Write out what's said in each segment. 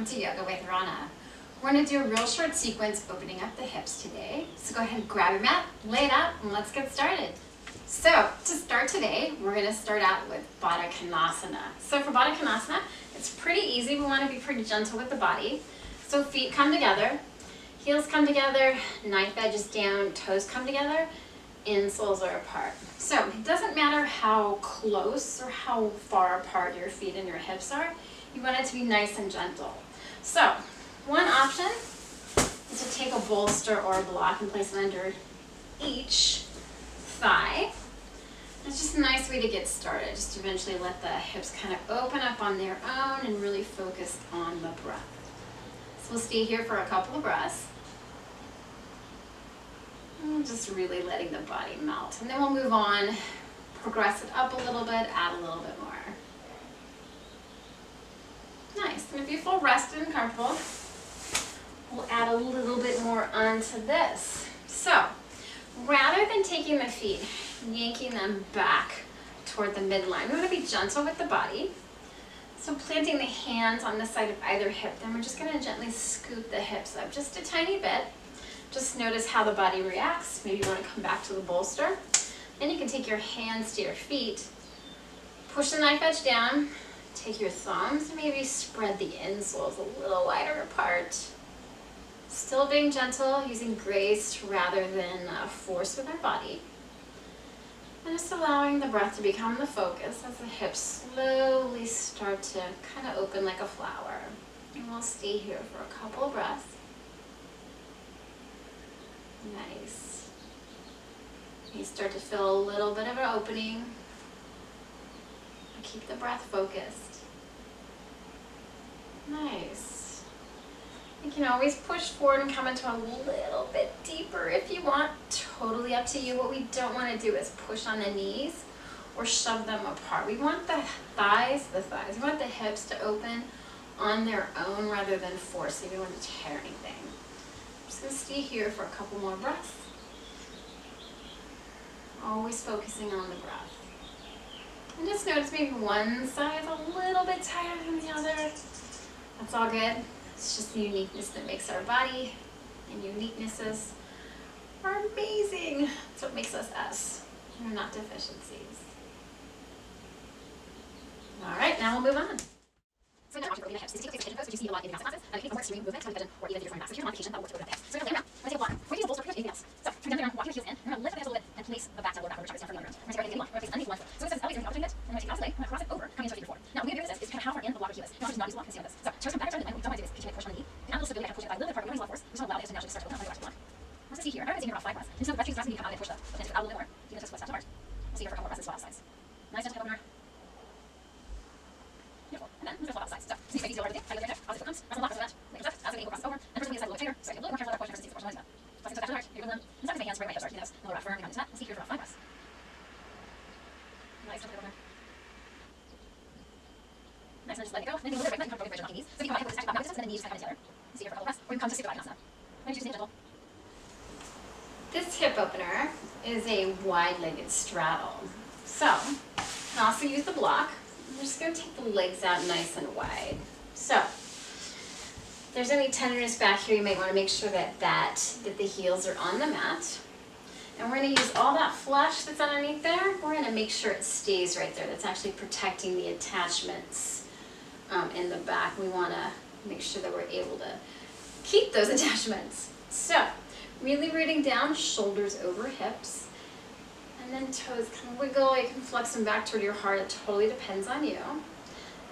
welcome to Yoga with Rana. We're going to do a real short sequence opening up the hips today. So go ahead and grab your mat, lay it out, and let's get started. So to start today, we're going to start out with Baddha Konasana. So for Baddha Konasana, it's pretty easy. We want to be pretty gentle with the body. So feet come together, heels come together, knife edges down, toes come together, insoles are apart. So it doesn't matter how close or how far apart your feet and your hips are. You want it to be nice and gentle. So one option is to take a bolster or a block and place it under each thigh. It's just a nice way to get started. Just eventually let the hips kind of open up on their own and really focus on the breath. So we'll stay here for a couple of breaths. And just really letting the body melt. And then we'll move on, progress it up a little bit, add a little bit more. Nice. And if you feel rested and comfortable, we'll add a little bit more onto this. So rather than taking the feet, yanking them back toward the midline, we want to be gentle with the body. So planting the hands on the side of either hip, then we're just going to gently scoop the hips up just a tiny bit. Just notice how the body reacts. Maybe you want to come back to the bolster. Then you can take your hands to your feet, push the knife edge down, take your thumbs, and maybe spread the insoles a little wider apart. Still being gentle, using grace rather than force with our body. And just allowing the breath to become the focus as the hips slowly start to kind of open like a flower. And we'll stay here for a couple of breaths. Nice. You start to feel a little bit of an opening. Keep the breath focused. Nice. You can always push forward and come into a little bit deeper if you want. Totally up to you. What we don't want to do is push on the knees or shove them apart. We want the thighs, we want the hips to open on their own rather than forcing. We don't want to tear anything. I'm just going to stay here for a couple more breaths. Always focusing on the breath. And just notice maybe one side is a little bit tighter than the other. That's all good. It's just the uniqueness that makes our body, and uniquenesses are amazing. That's what makes us us. They're not deficiencies. All right, now we'll move on. So another option for opening the hips is to take a pigeon pose, which you see a lot in advanced classes. You can make a more extreme movement, like pigeon, or even do your back. So if you're on vacation, that will work to open the hips. So we're going to lay around. We're going to take a block. We're going to use a bolster, we're going to use anything else. So turn down the arm, walk your heels in. We're going to lift the hips a little bit and place the back to the lower back, which is for the other room. We're going to take our block. We're going to place it underneath one foot. So it says elevate your opposite it, and we're going to take it opposite leg. We're going to cross it over, coming into our feet before. Now, the way to do this is kind of how far in the block your heel is. You don't just not use the block and see this. So toes come back and start, and what we don't want to do is pitch it, push on the knee. Add a little stability, I can push it by a little bit apart. We don't use a lot of force. We just want to allow the hips to naturally start to open up. We'll go back to the block. Let's see here. I'm going to stay here for about 5 breaths. Until the breath takes us, we need to come out and push the pins out a little bit more. Even just split steps apart. We'll see here for a couple more breaths and swap sides. Nice gentle hip opener. Beautiful. And then we're going to swap sides. So see if I use the lower everything. Tight there. Opposite foot comes. Press on the block, press on the left. Leg comes up. As the ankle crosses over. And the person will be a little tighter. So get a little more careful with our push versus the proportional movement. Pressing back to the heart. You're going to and my hands right my hips are. You know, a little rough firm. Come into that. We'll see here for about 5 breaths. Nice gentle hip opener. Nice, and then just let it go. Then you can come from your knees. So if you come back, put this actually back, and then the knees kind of come together. See here for a couple breaths. Or you come to stick the Baddha. When you choose to stay gentle. This hip opener is a wide-legged straddle. So, you can also use the block. I'm just going to take the legs out nice and wide. So, if there's any tenderness back here, you might want to make sure that the heels are on the mat. And we're going to use all that flesh that's underneath there. We're going to make sure it stays right there. That's actually protecting the attachments in the back. We want to make sure that we're able to keep those attachments. So, really rooting down, shoulders over hips. And then toes kind of wiggle. You can flex them back toward your heart. It totally depends on you.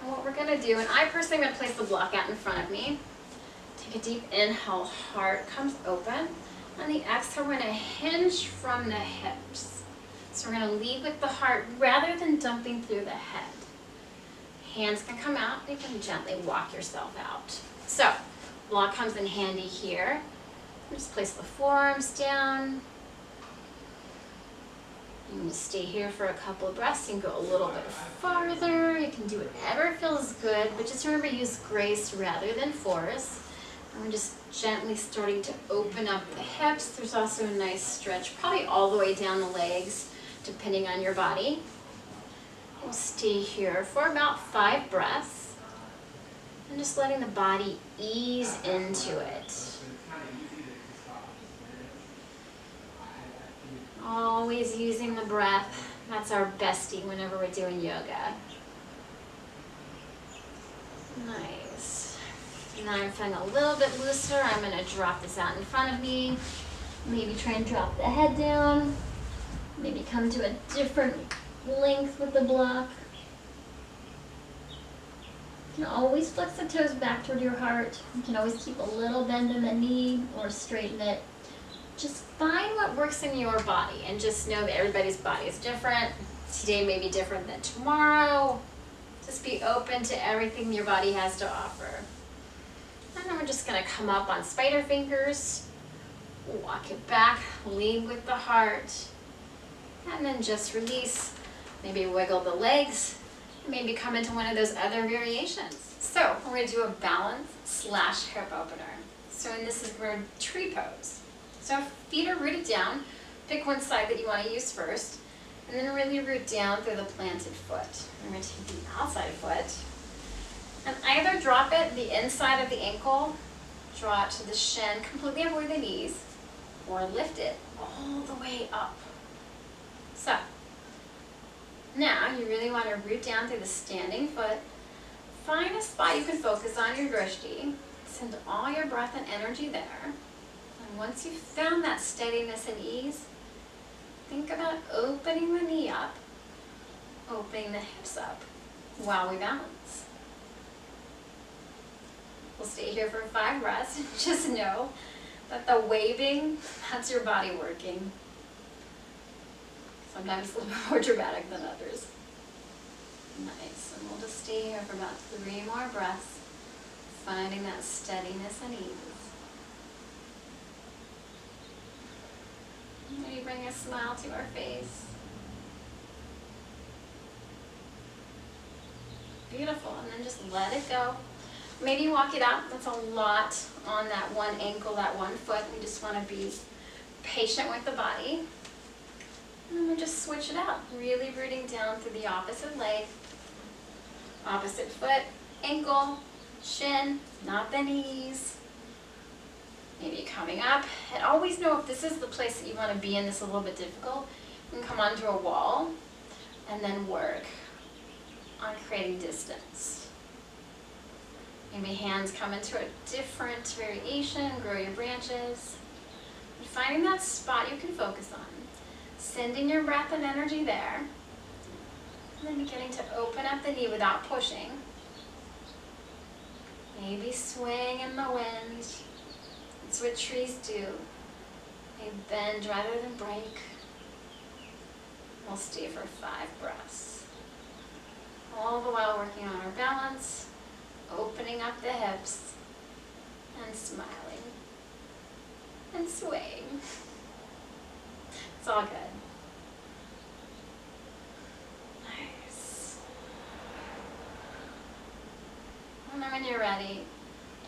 And what we're going to do, and I personally am going to place the block out in front of me. Take a deep inhale, heart comes open. On the exhale, we're going to hinge from the hips. So we're going to lead with the heart rather than dumping through the head. Hands can come out. You can gently walk yourself out. So, block comes in handy here. Just place the forearms down. You can just stay here for a couple of breaths. You can go a little bit farther. You can do whatever feels good, but just remember, use grace rather than force. And we're just gently starting to open up the hips. There's also a nice stretch, probably all the way down the legs, depending on your body. We'll stay here for about 5 breaths. And just letting the body ease into it. Always using the breath. That's our bestie whenever we're doing yoga. Nice. Now I'm feeling a little bit looser. I'm going to drop this out in front of me. Maybe try and drop the head down. Maybe come to a different length with the block. You can always flex the toes back toward your heart. You can always keep a little bend in the knee or straighten it. Just find what works in your body and just know that everybody's body is different. Today may be different than tomorrow. Just be open to everything your body has to offer. And then we're just going to come up on spider fingers, walk it back, lead with the heart, and then just release. Maybe wiggle the legs, maybe come into one of those other variations. So we're going to do a balance / hip opener. So in this is we're tree pose. So feet are rooted down. Pick one side that you want to use first, and then really root down through the planted foot. We're going to take the outside foot, and either drop it the inside of the ankle, draw it to the shin, completely avoid the knees, or lift it all the way up. So now you really want to root down through the standing foot. Find a spot you can focus on your drishti. Send all your breath and energy there. And once you've found that steadiness and ease, think about opening the knee up, opening the hips up while we balance. We'll stay here for 5 breaths. Just know that the waving, that's your body working. Sometimes a little bit more dramatic than others. Nice, and we'll just stay here for about 3 more breaths, finding that steadiness and ease. Maybe bring a smile to our face. Beautiful, and then just let it go. Maybe walk it out. That's a lot on that one ankle, that one foot. We just want to be patient with the body. And then we'll just switch it out. Really rooting down through the opposite leg, opposite foot, ankle, shin, not the knees. Maybe coming up. And always know if this is the place that you want to be in, this is a little bit difficult, you can come onto a wall and then work on creating distance. Maybe hands come into a different variation, grow your branches. And finding that spot you can focus on. Sending your breath and energy there. And then beginning to open up the knee without pushing. Maybe swaying in the wind. That's what trees do. They bend rather than break. We'll stay for 5 breaths. All the while working on our balance, opening up the hips, and smiling, and swaying. It's all good. Nice. And then when you're ready,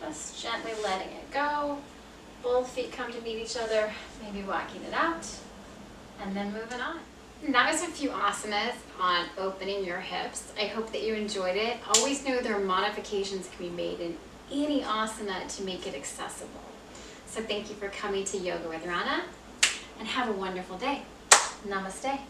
just gently letting it go. Both feet come to meet each other, maybe walking it out, and then moving on. And that was a few asanas on opening your hips. I hope that you enjoyed it. Always know there are modifications can be made in any asana to make it accessible. So thank you for coming to Yoga with Rana, and have a wonderful day. Namaste.